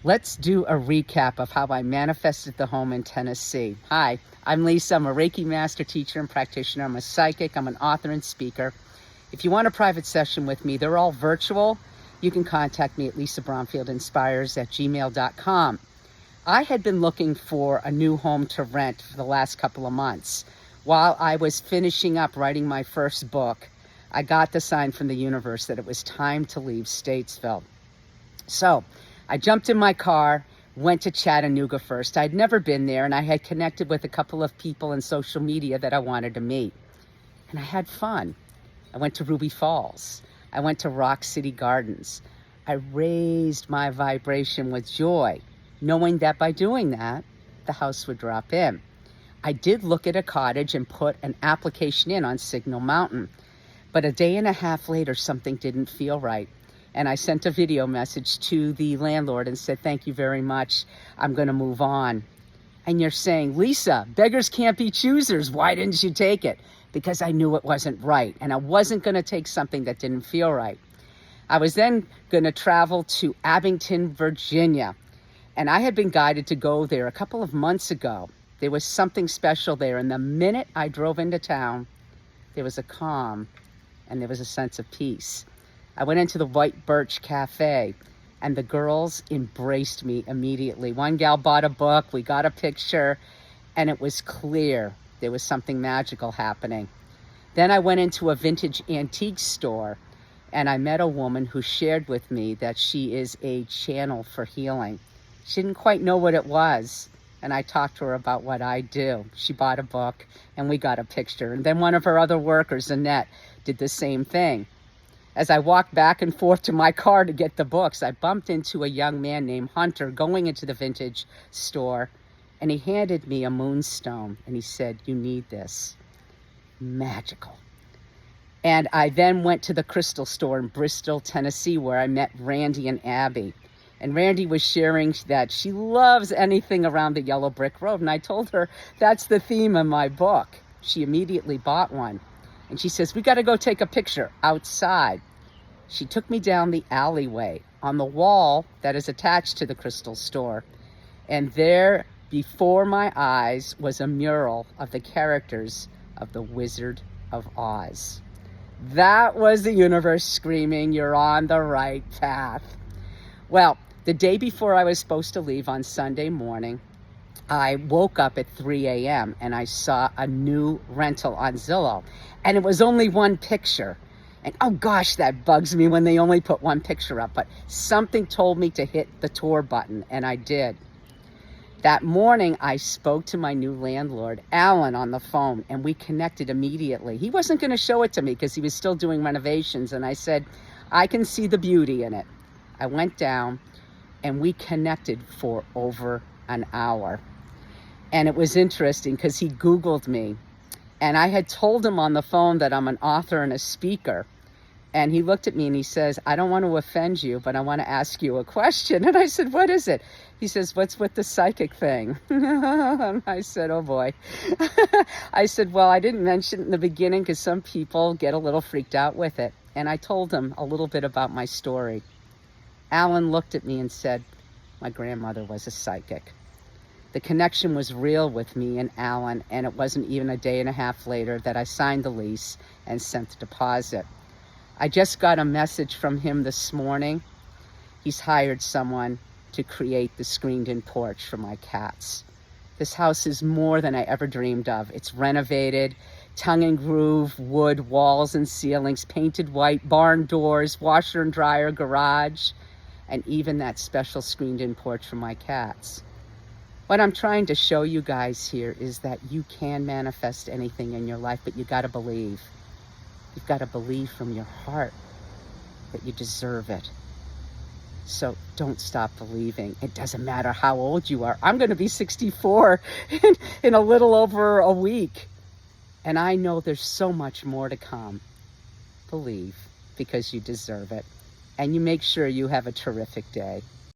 Let's do a recap of how I manifested the home in Tennessee. Hi, I'm Lisa. I'm a Reiki master, teacher, and practitioner. I'm a psychic. I'm an author and speaker. If you want a private session with me, they're all virtual. You can contact me at lisabromfieldinspires@gmail.com. I had been looking for a new home to rent for the last couple of months. While I was finishing up writing my first book, I got the sign from the universe that it was time to leave Statesville. So I jumped in my car, went to Chattanooga first. I'd never been there, and I had connected with a couple of people in social media that I wanted to meet. And I had fun. I went to Ruby Falls. I went to Rock City Gardens. I raised my vibration with joy, knowing that by doing that, the house would drop in. I did look at a cottage and put an application in on Signal Mountain. But a day and a half later, something didn't feel right. And I sent a video message to the landlord and said, thank you very much. I'm going to move on. And you're saying, Lisa, beggars can't be choosers. Why didn't you take it? Because I knew it wasn't right. And I wasn't going to take something that didn't feel right. I was then going to travel to Abington, Virginia. And I had been guided to go there a couple of months ago. There was something special there. And the minute I drove into town, there was a calm and there was a sense of peace. I went into the White Birch Cafe, and the girls embraced me immediately. One gal bought a book, we got a picture, and it was clear there was something magical happening. Then I went into a vintage antique store, and I met a woman who shared with me that she is a channel for healing. She didn't quite know what it was, and I talked to her about what I do. She bought a book, and we got a picture. And then one of her other workers, Annette, did the same thing. As I walked back and forth to my car to get the books, I bumped into a young man named Hunter going into the vintage store, and he handed me a moonstone, and he said, you need this. Magical. And I then went to the crystal store in Bristol, Tennessee, where I met Randy and Abby. And Randy was sharing that she loves anything around the yellow brick road, and I told her that's the theme of my book. She immediately bought one. And she says, we got to go take a picture outside. She took me down the alleyway on the wall that is attached to the crystal store. And there, before my eyes, was a mural of the characters of the Wizard of Oz. That was the universe screaming, you're on the right path. Well, the day before I was supposed to leave on Sunday morning, I woke up at 3 a.m. and I saw a new rental on Zillow. And it was only one picture. And oh gosh, that bugs me when they only put one picture up. But something told me to hit the tour button, and I did. That morning, I spoke to my new landlord, Alan, on the phone, and we connected immediately. He wasn't going to show it to me because he was still doing renovations. And I said, I can see the beauty in it. I went down and we connected for over an hour. And it was interesting because he Googled me. And I had told him on the phone that I'm an author and a speaker. And he looked at me and he says, I don't want to offend you, but I want to ask you a question. And I said, what is it? He says, what's with the psychic thing? And I said, oh boy. I said, well, I didn't mention it in the beginning because some people get a little freaked out with it. And I told him a little bit about my story. Alan looked at me and said, my grandmother was a psychic. The connection was real with me and Alan, and it wasn't even a day and a half later that I signed the lease and sent the deposit. I just got a message from him this morning. He's hired someone to create the screened-in porch for my cats. This house is more than I ever dreamed of. It's renovated, tongue and groove, wood, walls and ceilings, painted white, barn doors, washer and dryer, garage, and even that special screened-in porch for my cats. What I'm trying to show you guys here is that you can manifest anything in your life, but you got to believe. You've got to believe from your heart that you deserve it. So don't stop believing. It doesn't matter how old you are. I'm going to be 64 in a little over a week. And I know there's so much more to come. Believe, because you deserve it. And you make sure you have a terrific day.